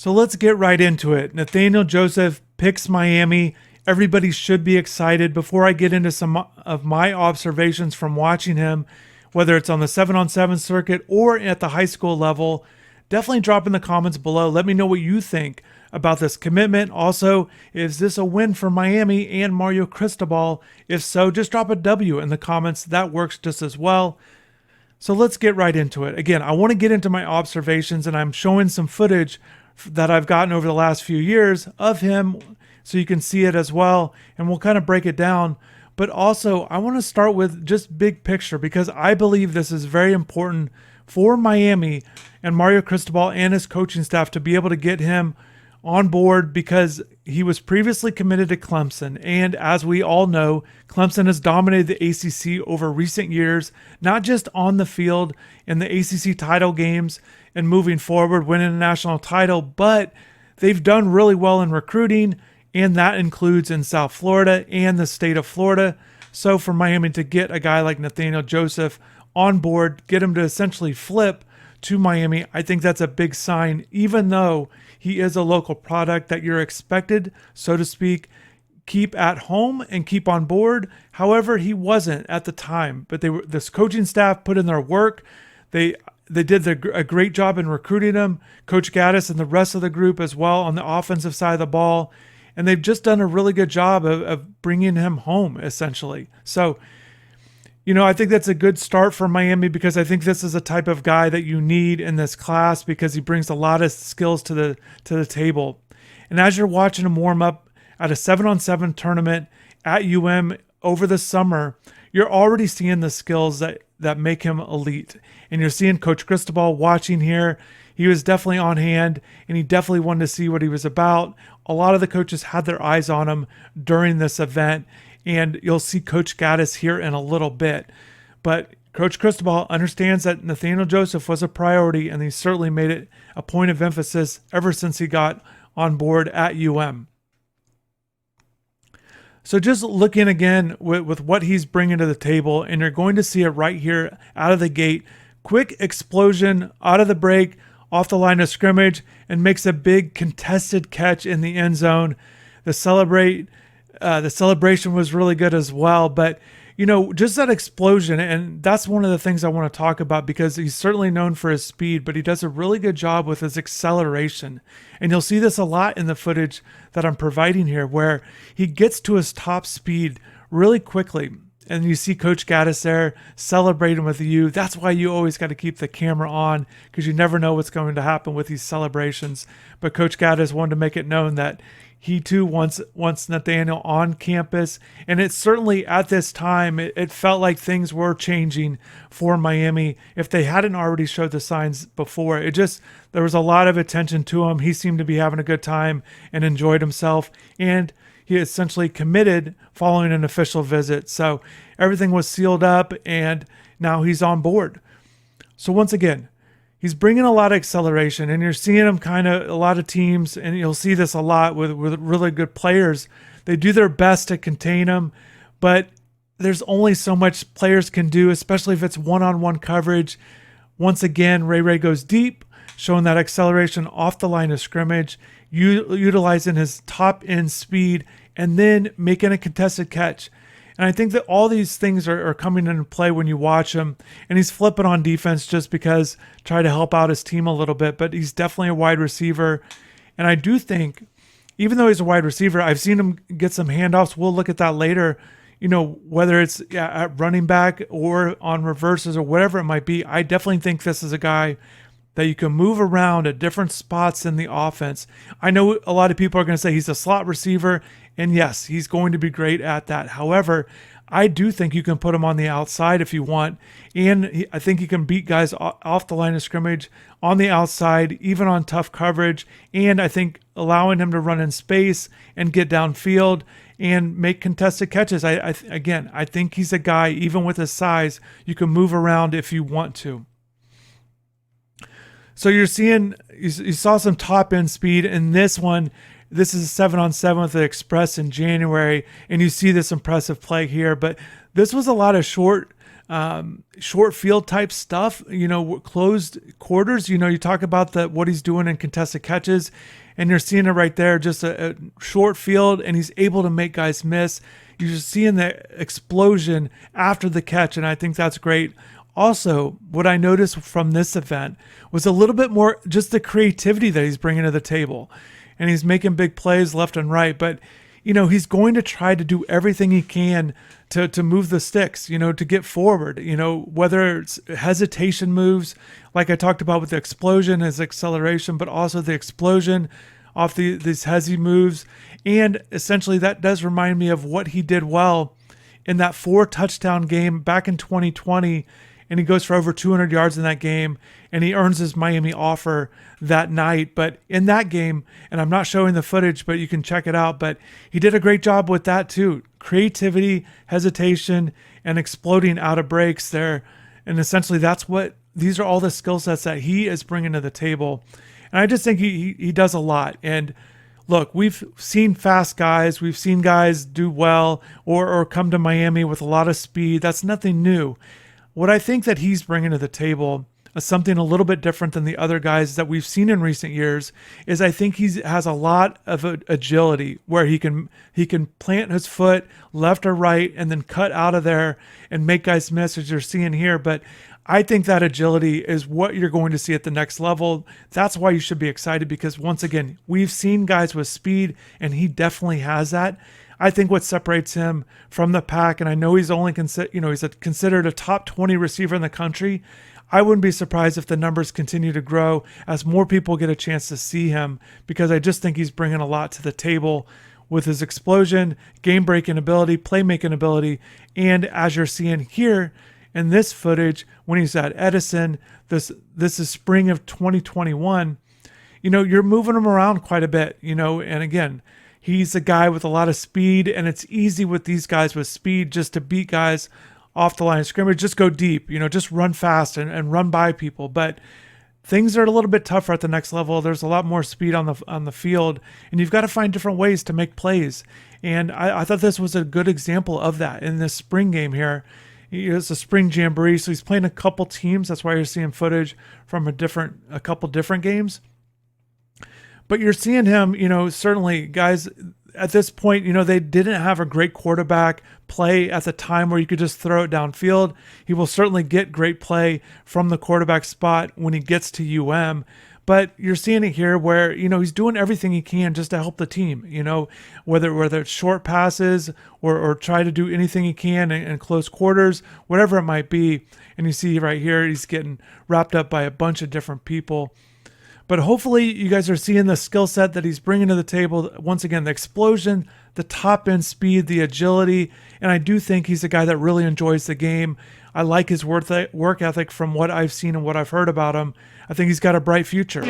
So let's get right into it. Nathaniel Joseph picks Miami. Everybody should be excited. Before I get into some of my observations from watching him, whether it's on the 7-on-7 circuit or at the high school level, definitely drop in the comments below. Let me know what you think about this commitment. Also, is this a win for Miami and Mario Cristobal? If so, just drop a W in the comments. That works just as well. So let's get right into it. Again, I want to get into my observations, and I'm showing some footage that I've gotten over the last few years of him so you can see it as well, and we'll kind of break it down. But also, I want to start with just big picture because I believe this is very important for Miami and Mario Cristobal and his coaching staff to be able to get him on board because he was previously committed to Clemson. And as we all know, Clemson has dominated the ACC over recent years, not just on the field in the ACC title games and moving forward, winning a national title, but they've done really well in recruiting, and that includes in South Florida and the state of Florida. So for Miami to get a guy like Nathaniel Joseph on board, get him to essentially flip to Miami, I think that's a big sign, even though he is a local product that you're expected, so to speak, keep at home and keep on board. However, he wasn't at the time, but this coaching staff put in their work. They did a great job in recruiting him, Coach Gaddis and the rest of the group as well on the offensive side of the ball. And they've just done a really good job of bringing him home, essentially. So, I think that's a good start for Miami because I think this is a type of guy that you need in this class because he brings a lot of skills to the table. And as you're watching him warm up at a 7-on-7 tournament at over the summer, you're already seeing the skills that make him elite. And you're seeing Coach Cristobal watching here. He was definitely on hand, and he definitely wanted to see what he was about. A lot of the coaches had their eyes on him during this event, and you'll see Coach Gaddis here in a little bit. But Coach Cristobal understands that Nathaniel Joseph was a priority, and he certainly made it a point of emphasis ever since he got on board at So just looking again with what he's bringing to the table, and you're going to see it right here out of the gate. Quick explosion out of the break, off the line of scrimmage, and makes a big contested catch in the end zone. The celebration was really good as well. But, just that explosion, and that's one of the things I want to talk about because he's certainly known for his speed, but he does a really good job with his acceleration. And you'll see this a lot in the footage that I'm providing here where he gets to his top speed really quickly. And you see Coach Gaddis there celebrating with you. That's why you always got to keep the camera on because you never know what's going to happen with these celebrations. But Coach Gaddis wanted to make it known that he too wants Nathaniel on campus. And it's certainly at this time, it felt like things were changing for Miami if they hadn't already showed the signs before. There was a lot of attention to him. He seemed to be having a good time and enjoyed himself. And he essentially committed following an official visit. So everything was sealed up and now he's on board. So once again, he's bringing a lot of acceleration and you're seeing him a lot of teams, and you'll see this a lot with really good players. They do their best to contain him, but there's only so much players can do, especially if it's one-on-one coverage. Once again, Ray goes deep, showing that acceleration off the line of scrimmage, utilizing his top end speed, and then making a contested catch. And I think that all these things are coming into play when you watch him. And he's flipping on defense just because try to help out his team a little bit. But he's definitely a wide receiver. And I do think, even though he's a wide receiver, I've seen him get some handoffs. We'll look at that later. Whether it's at running back or on reverses or whatever it might be. I definitely think this is a guy that you can move around at different spots in the offense. I know a lot of people are going to say he's a slot receiver, and yes, he's going to be great at that. However, I do think you can put him on the outside if you want, and I think he can beat guys off the line of scrimmage on the outside, even on tough coverage, and I think allowing him to run in space and get downfield and make contested catches. I think he's a guy, even with his size, you can move around if you want to. So you saw some top end speed in this one. This is a 7-on-7 with the Express in January, and you see this impressive play here. But this was a lot of short short field type stuff, closed quarters. You talk about what he's doing in contested catches, and you're seeing it right there, just a short field, and he's able to make guys miss. You're just seeing the explosion after the catch, and I think that's great. Also, what I noticed from this event was a little bit more just the creativity that he's bringing to the table. And he's making big plays left and right, but he's going to try to do everything he can to move the sticks, to get forward, whether it's hesitation moves, like I talked about with the explosion, his acceleration, but also the explosion off these hezzy moves. And essentially that does remind me of what he did well in that 4 touchdown game back in 2020. And he goes for over 200 yards in that game, and he earns his Miami offer that night. But in that game, and I'm not showing the footage, but you can check it out, but he did a great job with that too. Creativity, hesitation, and exploding out of breaks there. And essentially these are all the skill sets that he is bringing to the table. And I just think he does a lot. And look, we've seen fast guys. We've seen guys do well or come to Miami with a lot of speed. That's nothing new. What I think that he's bringing to the table is something a little bit different than the other guys that we've seen in recent years. Is I think he has a lot of agility where he can plant his foot left or right and then cut out of there and make guys miss, as you're seeing here. But I think that agility is what you're going to see at the next level. That's why you should be excited, because once again, we've seen guys with speed, and he definitely has that. I think what separates him from the pack, and I know he's only considered a top 20 receiver in the country. I wouldn't be surprised if the numbers continue to grow as more people get a chance to see him, because I just think he's bringing a lot to the table with his explosion, game-breaking ability, playmaking ability, and as you're seeing here in this footage, when he's at Edison, this is spring of 2021, you're moving him around quite a bit, and again, he's a guy with a lot of speed, and it's easy with these guys with speed just to beat guys off the line of scrimmage, just go deep, just run fast and run by people. But things are a little bit tougher at the next level. There's a lot more speed on the field, and you've got to find different ways to make plays. And I thought this was a good example of that in this spring game here. It's a spring jamboree, so he's playing a couple teams. That's why you're seeing footage from a couple different games. But you're seeing him, certainly guys at this point, they didn't have a great quarterback play at the time where you could just throw it downfield. He will certainly get great play from the quarterback spot when he gets to UM. But you're seeing it here where, he's doing everything he can just to help the team, whether it's short passes or try to do anything he can in close quarters, whatever it might be. And you see right here, he's getting wrapped up by a bunch of different people. But hopefully you guys are seeing the skill set that he's bringing to the table. Once again, the explosion, the top end speed, the agility. And I do think he's a guy that really enjoys the game. I like his work ethic from what I've seen and what I've heard about him. I think he's got a bright future.